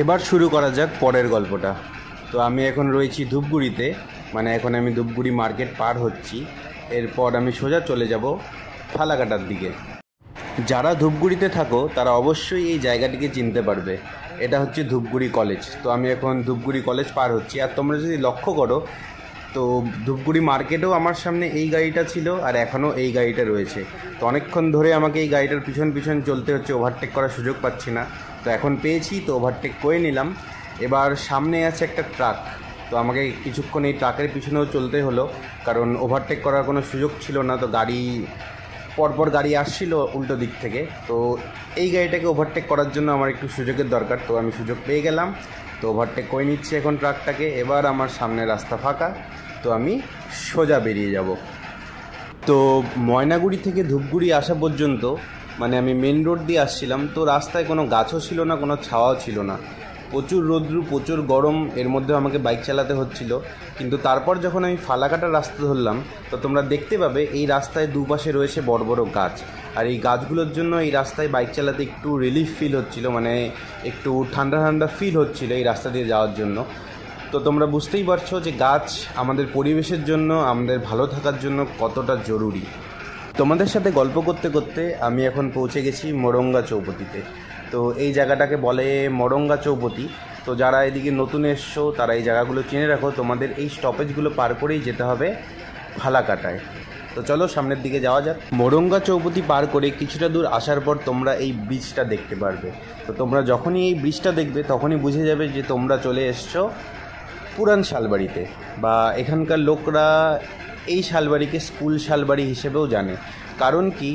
এবার শুরু করা যাক পরের গল্পটা। তো আমি এখন রয়েছি ধূপগুড়িতে, মানে এখন আমি ধূপগুড়ি মার্কেট পার হচ্ছি। এরপর আমি সোজা চলে যাব ফালাকাটার দিকে। যারা ধূপগুড়িতে থাকো তারা অবশ্যই এই জায়গাটিকে চিনতে পারবে। এটা হচ্ছে ধূপগুড়ি কলেজ। তো আমি এখন ধূপগুড়ি কলেজ পার হচ্ছি। আর তোমরা যদি লক্ষ্য করো তো ধূপগুড়ি মার্কেটেও আমার সামনে এই গাড়িটা ছিল আর এখনও এই গাড়িটা রয়েছে। তো অনেকক্ষণ ধরে আমাকে এই গাড়িটার পিছন পিছন চলতে হচ্ছে, ওভারটেক করার সুযোগ পাচ্ছি না। তো এখন পেয়েছি, তো ওভারটেক করে নিলাম। এবার সামনে আছে একটা ট্রাক, তো আমাকে কিছুক্ষণ এই ট্রাকের পিছনেও চলতে হলো, কারণ ওভারটেক করার কোনো সুযোগ ছিল না। তো গাড়ি পরপর গাড়ি আসছিল উল্টো দিক থেকে। তো এই গাড়িটাকে ওভারটেক করার জন্য আমার একটু সুযোগের দরকার, তো আমি সুযোগ পেয়ে গেলাম। তো ওভারটেক করে নিচ্ছি এখন ট্রাকটাকে। এবার আমার সামনে রাস্তা ফাঁকা, তো আমি সোজা বেরিয়ে যাব। তো ময়নাগুড়ি থেকে ধূপগুড়ি আসা পর্যন্ত মানে আমি মেন রোড দিয়ে আসছিলাম। তো রাস্তায় কোনো গাছও ছিল না, কোনো ছাওয়াও ছিল না, প্রচুর রোদ্রু, প্রচুর গরম, এর মধ্যে আমাকে বাইক চালাতে হচ্ছিল। কিন্তু তারপর যখন আমি ফালাকাটার রাস্তা ধরলাম, তো তোমরা দেখতে পাবে এই রাস্তায় দুপাশে রয়েছে বড় বড় গাছ। আর এই গাছগুলোর জন্য এই রাস্তায় বাইক চালাতে একটু রিলিফ ফিল হচ্ছিল, মানে একটু ঠান্ডা ঠান্ডা ফিল হচ্ছিল এই রাস্তা দিয়ে যাওয়ার জন্য। তো তোমরা বুঝতেই পারছো যে গাছ আমাদের পরিবেশের জন্য, আমাদের ভালো থাকার জন্য কতটা জরুরি। তোমাদের সাথে গল্প করতে করতে আমি এখন পৌঁছে গেছি মোরঙ্গা চৌপতিতে। তো এই জায়গাটাকে বলে মোরঙ্গা চৌপতি। তো যারা এদিকে নতুন এসছো তারা এই জায়গাগুলো চিনে রাখো, তোমাদের এই স্টপেজগুলো পার করেই যেতে হবে ফালাকাটায়। তো চলো সামনের দিকে যাওয়া যাক। মোরঙ্গা চৌপতি পার করে কিছুটা দূর আসার পর তোমরা এই ব্রিজটা দেখতে পারবে। তো তোমরা যখনই এই ব্রিজটা দেখবে তখনই বুঝে যাবে যে তোমরা চলে এসছো পুরান শালবাড়িতে, বা এখানকার লোকরা এই শালবাড়িকে স্কুল শালবাড়ি হিসেবেও জানে। কারণ কি,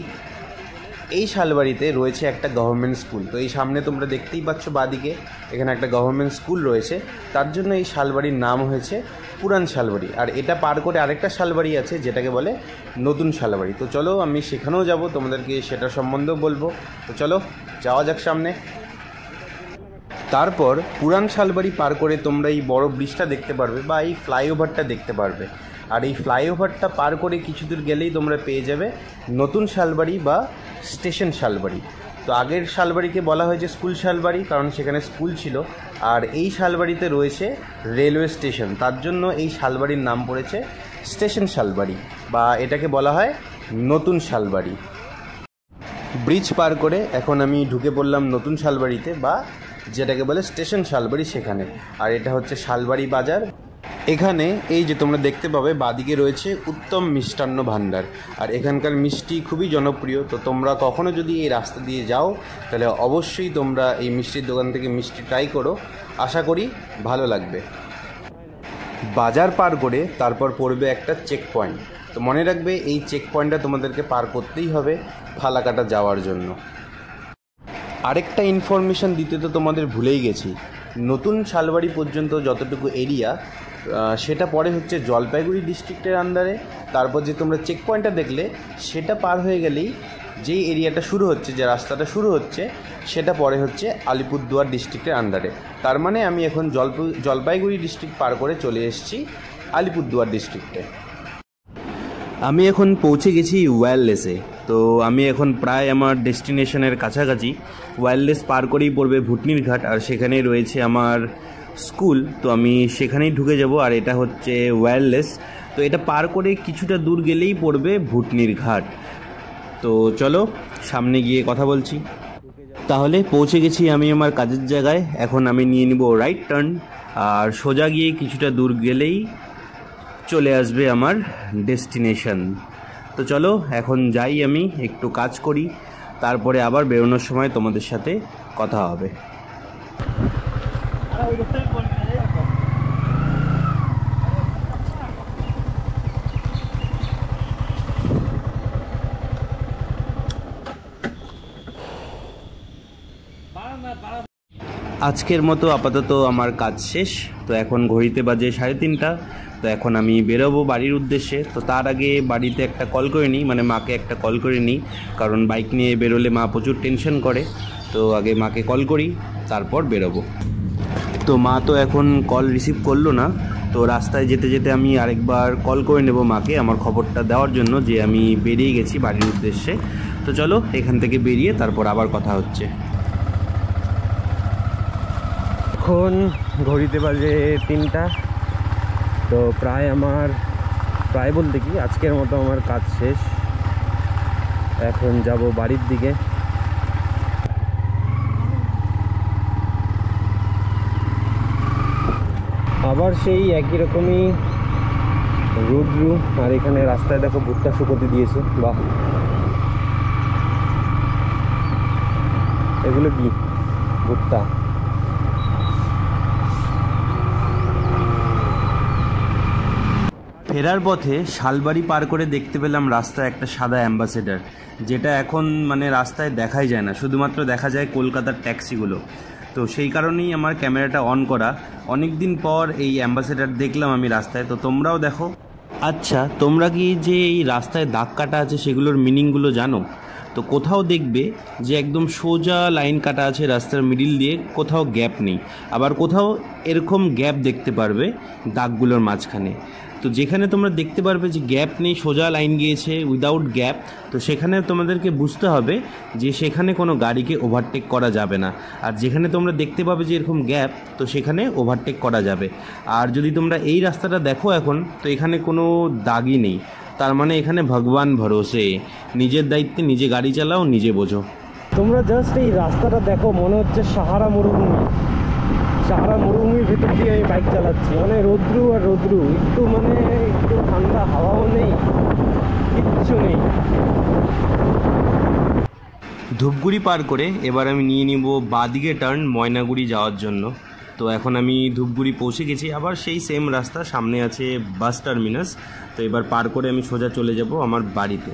এই শালবাড়িতে রয়েছে একটা গভর্নমেন্ট স্কুল। তো এই সামনে তোমরা দেখতেই পাচ্ছ বাদিকে এখানে একটা গভর্নমেন্ট স্কুল রয়েছে, তার জন্য এই শালবাড়ির নাম হয়েছে পুরান শালবাড়ি। আর এটা পার করে আরেকটা শালবাড়ি আছে যেটাকে বলে নতুন শালবাড়ি। তো চলো আমি সেখানেও যাব, তোমাদেরকে সেটা সম্বন্ধেও বলবো। তো চলো যাওয়া যাক সামনে। তারপর পুরান শালবাড়ি পার করে তোমরা এই বড় ব্রিজটা দেখতে পারবে বা এই ফ্লাইওভারটা দেখতে পারবে। আর এই ফ্লাইওভারটা পার করে কিছু দূর গেলেই তোমরা পেয়ে যাবে নতুন শালবাড়ি বা স্টেশন শালবাড়ি। তো আগের শালবাড়িকে বলা হয়েছে স্কুল শালবাড়ি, কারণ সেখানে স্কুল ছিল। আর এই শালবাড়িতে রয়েছে রেলওয়ে স্টেশন, তার জন্য এই শালবাড়ির নাম পড়েছে স্টেশন শালবাড়ি, বা এটাকে বলা হয় নতুন শালবাড়ি। ব্রিজ পার করে এখন আমি ঢুকে পড়লাম নতুন শালবাড়িতে, বা যেটাকে বলে স্টেশন শালবাড়ি সেখানে। আর এটা হচ্ছে শালবাড়ি বাজার। এখানে এই যে তোমরা দেখতে পাবে বাদিকে রয়েছে উত্তম মিষ্টান্ন ভাণ্ডার। আর এখানকার মিষ্টি খুবই জনপ্রিয়। তো তোমরা কখনো যদি এই রাস্তা দিয়ে যাও তাহলে অবশ্যই তোমরা এই মিষ্টির দোকান থেকে মিষ্টি ট্রাই করো, আশা করি ভালো লাগবে। বাজার পার করে তারপর পড়বে একটা চেক পয়েন্ট। তো মনে রাখবে এই চেক পয়েন্টটা তোমাদেরকে পার করতেই হবে ফালাকাটা যাওয়ার জন্য। আরেকটা ইনফরমেশান দিতে তো তোমাদের ভুলেই গেছি, নতুন শালবাড়ি পর্যন্ত যতটুকু এরিয়া সেটা পড়ে হচ্ছে জলপাইগুড়ি ডিস্ট্রিক্টের আন্ডারে। তারপর যে তোমরা চেক পয়েন্টটা দেখলে সেটা পার হয়ে গেলেই যেই এরিয়াটা শুরু হচ্ছে, যে রাস্তাটা শুরু হচ্ছে, সেটা পড়ে হচ্ছে আলিপুরদুয়ার ডিস্ট্রিক্টের আন্ডারে। তার মানে আমি এখন জলপাইগুড়ি ডিস্ট্রিক্ট পার করে চলে এসেছি আলিপুরদুয়ার ডিস্ট্রিক্টে। আমি এখন পৌঁছে গেছি ওয়্যারলেসে। তো আমি এখন প্রায় আমার ডেস্টিনেশনের কাছাকাছি। ওয়্যারলেস পার করেই পড়বে ভুটনির ঘাট, আর সেখানেই রয়েছে আমার স্কুল। তো আমি সেখানেই ঢুকে যাব। আর এটা হচ্ছে ওয়্যারলেস। তো এটা পার করে কিছুটা দূর গেলেই পড়বে ভুটনির ঘাট। তো চলো সামনে গিয়ে কথা বলছি। তাহলে পৌঁছে গেছি আমি আমার কাজের জায়গায়। এখন আমি নিয়ে নিব রাইট টার্ন, আর সোজা গিয়ে কিছুটা দূর গেলেই চলে আসবে আমার ডেস্টিনেশন। তো চলো এখন যাই, আমি একটু কাজ করি, তারপরে আবার বেরোনোর সময় তোমাদের সাথে কথা হবে। আজকের মতো আপাতত আমার কাজ শেষ। তো এখন ঘড়িতে বাজে 3:30। তো এখন আমি বেরোবো বাড়ির উদ্দেশ্যে। তো তার আগে বাড়িতে একটা কল করে নিই, মানে মাকে একটা কল করে নিই, কারণ বাইক নিয়ে বেরোলে মা প্রচুর টেনশন করে। তো আগে মাকে কল করি, তারপর বেরোবো। তো মা তো এখন কল রিসিভ করলো না। তো রাস্তায় যেতে যেতে আমি আরেকবার কল করে নেব মাকে আমার খবরটা দেওয়ার জন্য যে আমি বেরিয়ে গেছি বাড়ির উদ্দেশ্যে। তো চলো এখান থেকে বেরিয়ে তারপর আবার কথা হচ্ছে। এখন ঘড়িতে বাজে 3টা। তো প্রায় বলতে কি আজকের মতো আমার কাজ শেষ। এখন যাব বাড়ির দিকে। আবার সেই একই রকমই রৌদ্র। আর এখানে রাস্তায় দেখো ভুট্টা শুকোতে দিয়েছে। বাহ, এগুলো কি ভুট্টা? ফেরার পথে শালবাড়ি পার করে দেখতে পেলাম রাস্তায় একটা সাদা অ্যাম্বাসেডার, যেটা এখন মানে রাস্তায় দেখাই যায় না, শুধুমাত্র দেখা যায় কলকাতার ট্যাক্সিগুলো। তো সেই কারণেই আমার ক্যামেরাটা অন করা। অনেক দিন পর এই অ্যাম্বাসেডার দেখলাম আমি রাস্তায়, তো তোমরাও দেখো। আচ্ছা, তোমরা কি যে এই রাস্তায় দাগ কাটা আছে সেগুলোর মিনিংগুলো জানো? তো কোথাও দেখবে যে একদম সোজা লাইন কাটা আছে রাস্তার মিডিল দিয়ে, কোথাও গ্যাপ নেই। আবার কোথাও এরকম গ্যাপ দেখতে পারবে দাগগুলোর মাঝখানে। তো যেখানে তোমরা দেখতে পারবে যে গ্যাপ নেই, সোজা লাইন গিয়েছে উইদাউট গ্যাপ, তো সেখানে তোমাদেরকে বুঝতে হবে যে সেখানে কোনো গাড়িকে ওভারটেক করা যাবে না। আর যেখানে তোমরা দেখতে পাবে যে এরকম গ্যাপ, তো সেখানে ওভারটেক করা যাবে। আর যদি তোমরা এই রাস্তাটা দেখো এখন, তো এখানে কোনো দাগই নেই। তার মানে এখানে ভগবান ভরসে, নিজের দায়িত্বে নিজে গাড়ি চালাও, নিজে বোঝো। তোমরা জাস্ট এই রাস্তাটা দেখো, মনে হচ্ছে সাহারা মরুভূমির ভেতর দিয়ে আমি বাইক চালাচ্ছি। মানে রৌদ্র আর রৌদ্র, একটু ঠান্ডা হাওয়াও নেই, কিচ্ছু নেই। ধূপগুড়ি পার করে এবার আমি নিয়ে নিব বাঁদিকে টার্ন ময়নাগুড়ি যাওয়ার জন্য। তো এখন আমি ধূপগুড়ি পৌঁছে গেছি। আবার সেই সেম রাস্তা, সামনে আছে বাস টার্মিনাস। তো এবার পার করে আমি সোজা চলে যাব আমার বাড়িতে।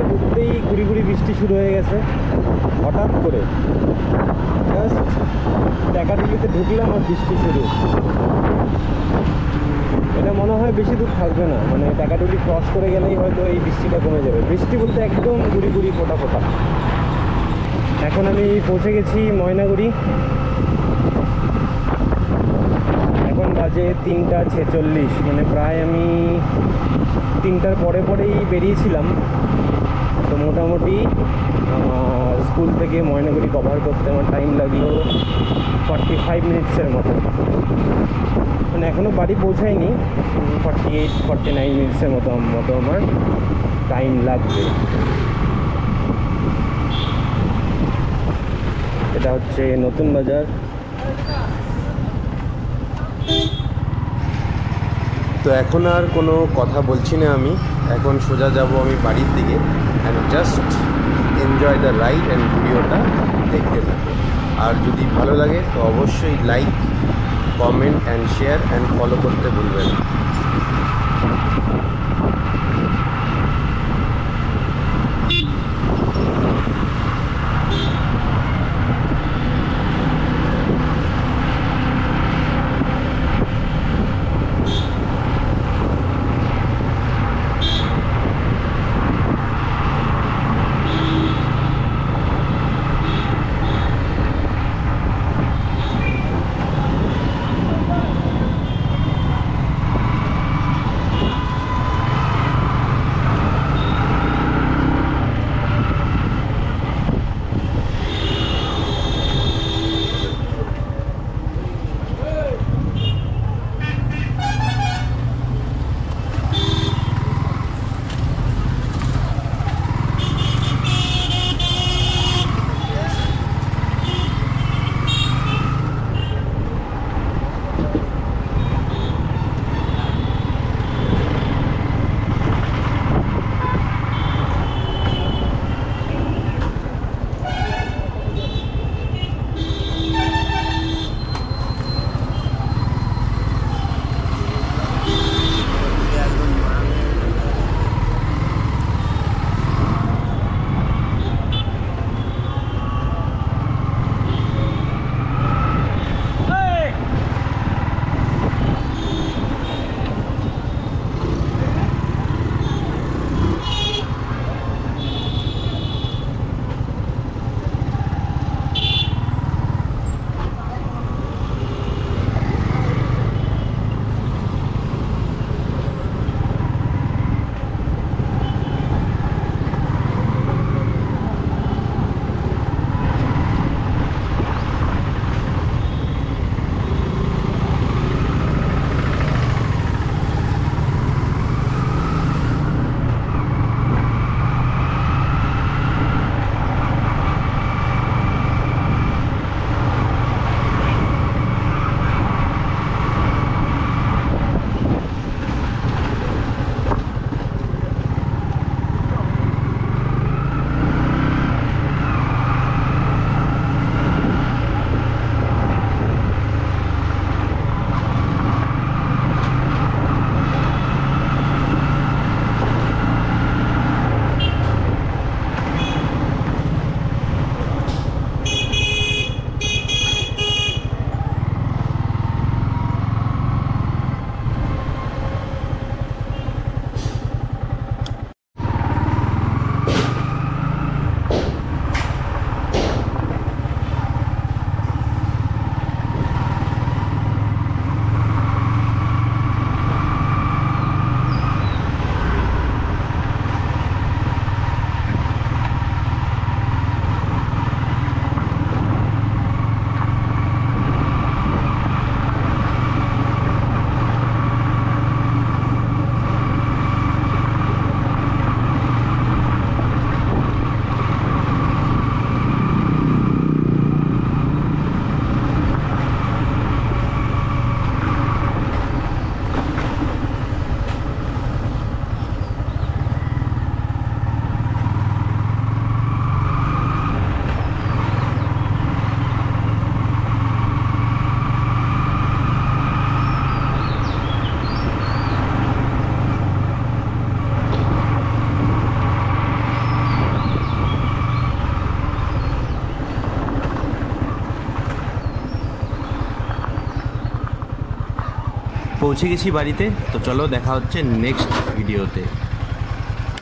ঢুকতেই গুড়ি গুড়ি বৃষ্টি শুরু হয়ে গেছে হঠাৎ করে। জাস্ট টাকাটিতে ঢুকলাম আর বৃষ্টি শুরু। এটা মনে হয় বেশি দূর থাকবে না, মানে টাকাটুলি ক্রস করে গেলেই হয়তো এই বৃষ্টিটা কমে যাবে। বৃষ্টি বলতে একদম গুড়ি গুড়ি ফোটা ফোটা। এখন আমি পৌঁছে গেছি ময়নাগুড়ি। এখন বাজে 3:46, মানে প্রায় আমি 3টার পরেই বেরিয়েছিলাম। তো মোটামুটি আমার স্কুল থেকে ময়নাগুড়ি কভার করতে আমার টাইম লাগলো 45 মিনিটসের মতো। মানে এখনও বাড়ি পৌঁছায়নি, 48-49 মিনিটসের মতো আমার টাইম লাগবে। এটা হচ্ছে নতুন বাজার। তো এখন আর কোনো কথা বলছি না, আমি এখন সোজা যাব আমি বাড়ির দিকে। And just enjoy the ride and ভিডিওটা দেখতে থাকো। আর যদি ভালো লাগে তো অবশ্যই like, comment and share and follow করতে ভুলবেন না। পৌঁছে গেছি বাড়িতে। তো চলো দেখা হচ্ছে নেক্সট ভিডিওতে।